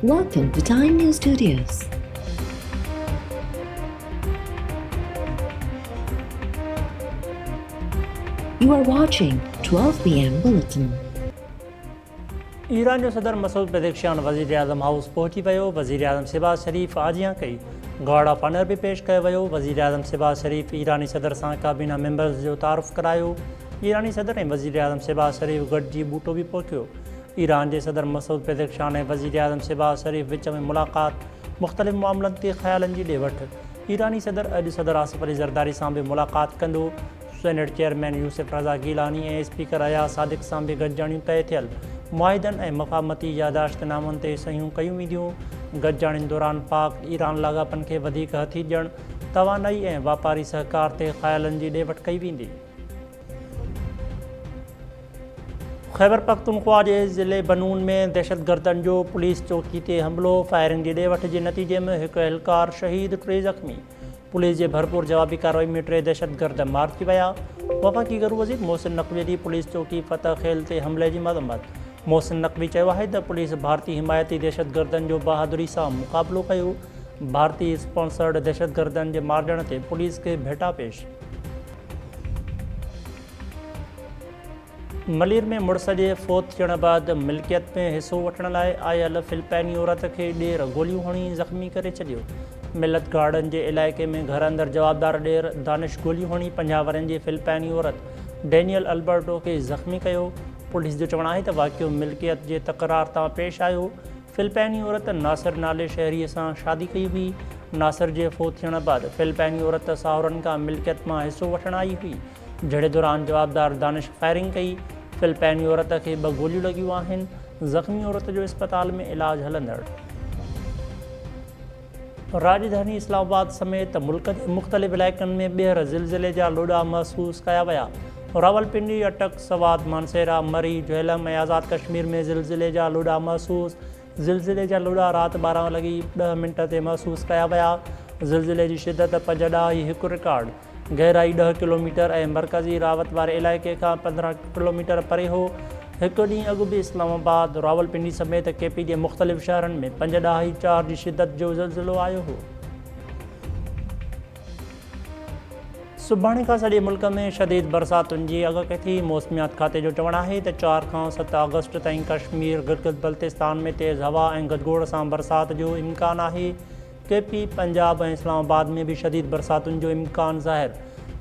Welcome to Time News Studios. You are watching 12 p.m. Bulletin. Iran जो सदर Masood Pezeshkian वज़ीर आज़म house पहुची वियो। वज़ीर आज़म शहबाज शरीफ़ आजियां कई। गार्ड ऑफ ऑनर भी पेश कयो वियो। वज़ीर आज़म शहबाज शरीफ़ ईरानी सदर सां काबीना मेंबर्स जो तारुफ़ करायो। ईरानी सदर ऐं वज़ीर आज़म शहबाज शरीफ़ गॾिजी बूटो बि पोखियो। ईरान जे सदर मसूद पेज़ेश्कियान ऐं वज़ीर आज़म शहबाज शरीफ़ विच में मुलाक़ात, मुख़्तलिफ़ मामलनि ते ख़्यालनि जी ॾे वठि। ईरानी सदर अॼु सदर आसिफ़ अली ज़रदारी सां बि मुलाक़ात कंदो। सेनेट चेयरमैन यूसुफ रज़ा गीलानी ऐं स्पीकर अयाज़ सादिक़ सां बि गॾिजाणियूं तइ थियल। मुआहिदनि ऐं मफ़ाहमती यादाश्तनामनि ते सहियूं कयूं वेंदियूं। गॾिजाणियुनि दौरान पाक ईरान लाॻापनि खे वधीक हथी ॾियणु, तवानाई ऐं वापारी सहकार ते ख़्यालनि जी ॾे वठि कई वेंदी। ख़ैबर पख्तूनख्वा जे ज़िले बनून में दहशतगर्दनि जो पुलिस चौकी ते हमिलो। फायरिंग जी ॾे वठि जे नतीजे में हिकु एहलकार शहीद, 3 ज़ख़्मी। पुलिस जे भरपूर जवाबी कार्रवाई में 3 दहशतगर्द मार थी विया। वफ़ाक़ी गरू वज़ीर मोहसिन नक़वी जी पुलिस चौकी फ़तह खेल ते हमले जी मज़म्मत। मोहसिन नक़वी चयो आहे त पुलिस भारतीय हिमायती दहशतगर्दनि जो बहादुरी सां मुक़ाबिलो कयो। भारतीय स्पॉन्सर्ड दहशतगर्दनि जे मारजण ते पुलिस खे भेटा पेश। मलीर में मुड़ुस जे फ़ौत थियण बैदि मिल्कियत में हिसो वठण लाइ आयल फ़िलिपाइनी औरत खे ॾेर गोलियूं हणी ज़ख़्मी करे छॾियो। मिलत गार्डन जे इलाइक़े में घर अंदरि जवाबदार ॾेर दानिश गोलियूं हणी 50 वरनि जी फ़िलिपाइनी औरत डेनियल अल्बर्टो खे ज़ख़्मी कयो। पुलिस जो चवणु आहे त वाक़ियो मिल्कियत जे तक़रार तां पेश आयो। फ़िलिपाइनी औरत नासिर नाले शहरीअ सां शादी कई हुई। नासिर जे फ़ौत थियण बैदि फ़िलिपाइनी औरत साहुरनि खां मिल्कियत मां हिसो वठणु आई हुई। जहिड़े दौरान जवाबदार दानिश फायरिंग कई। फ़िलिपाइनी औरत खे 2 गोलियूं लॻियूं आहिनि। ज़ख़्मी औरत जो इस्पताल में इलाज हलंदड़। राजधानी इस्लामाबाद समेत मुल्क जे मुख़्तलिफ़ इलाइक़नि में ॿीहर ज़िलज़िले जा लोॾा महसूस कया विया। रावलपिंडी, अटक, सवात, मानसेरा, मरी, झेलम ऐं आज़ाद कश्मीर में ज़िलज़िले जा लोॾा महसूस। ज़िलज़िले जा लोॾा राति 12:10 ते महसूस कया विया। ज़िलज़िले जी शिदत 5.1 रिकॉर्ड। गहराई 10 किलोमीटर ऐं मरकज़ी रावत वारे इलाइक़े खां 15 किलोमीटर परे हो। हिकु ॾींहुं अॻु बि इस्लामाबाद, रावलपिंडी समेत केपी जे मुख़्तलिफ़ शहरनि में 5.4 जी शिदत जो ज़िलज़िलो आयो हो। सुभाणे खां सॼे मुल्क में शदीद बरसातुनि जी अॻकथी। मौसमियात खाते जो चवणु आहे त 4 खां 7 अगस्त ताईं कश्मीर, गिलगित बल्तिस्तान में तेज़ हवा ऐं गजगोड़ सां बरसात जो इम्कान आहे। केपी, पंजाब ऐं इस्लामाबाद में बि शदीद बरसातुनि जो इम्कान ज़ाहिर।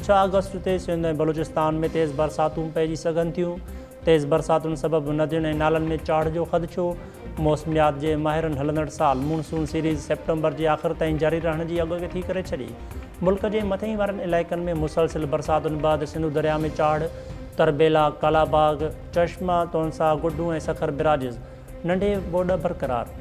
6 अगस्त ते सिंध ऐं बलूचिस्तान में तेज़ बरसातूं पइजी सघनि थियूं। तेज़ बरसातुनि सबबि नदियुनि ऐं नालनि में चाढ़ जो ख़दशो। मौसमियात जे माहिरनि हलंदड़ साल मॉनसून सीरीज़ सेप्टेंबर जे आख़िर ताईं जारी रहण जी अॻकथी करे छॾी। मुल्क जे मथई वारनि इलाइक़नि में मुसलसिल बरसातुनि बैदि सिंधु दरिया में चाढ़। तरबेला, कालाबाग, चश्मा, तौंसा, गुड्डू ऐं सखर बिराजिज़। नंढे ॿोॾ बरक़रार।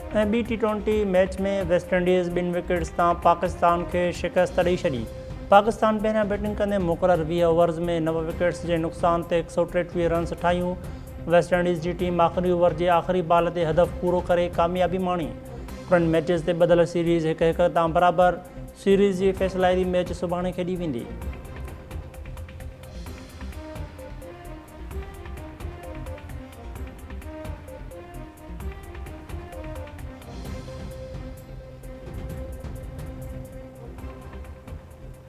ऐं ॿी T20 मैच में वेस्टइंडीज़ 2 विकेट्स तां पाकिस्तान खे शिकस्त ॾेई छॾी। पाकिस्तान पहिरियां बैटिंग कंदे मुक़ररु 20 ओवर्स में 9 विकेट्स जे नुक़सान ते 123 रन्स ठाहियूं। वेस्टइंडीज़ जी टीम आख़िरी ओवर जे आख़िरी बाल ते हदफ़ पूरो करे कामयाबी माणी। 3 मैचिस ते ॿधल सीरीज़ 1-1 तां बराबरि। सीरीज़ जी फ़ैसिलाइरी मैच सुभाणे खेॾी वेंदी।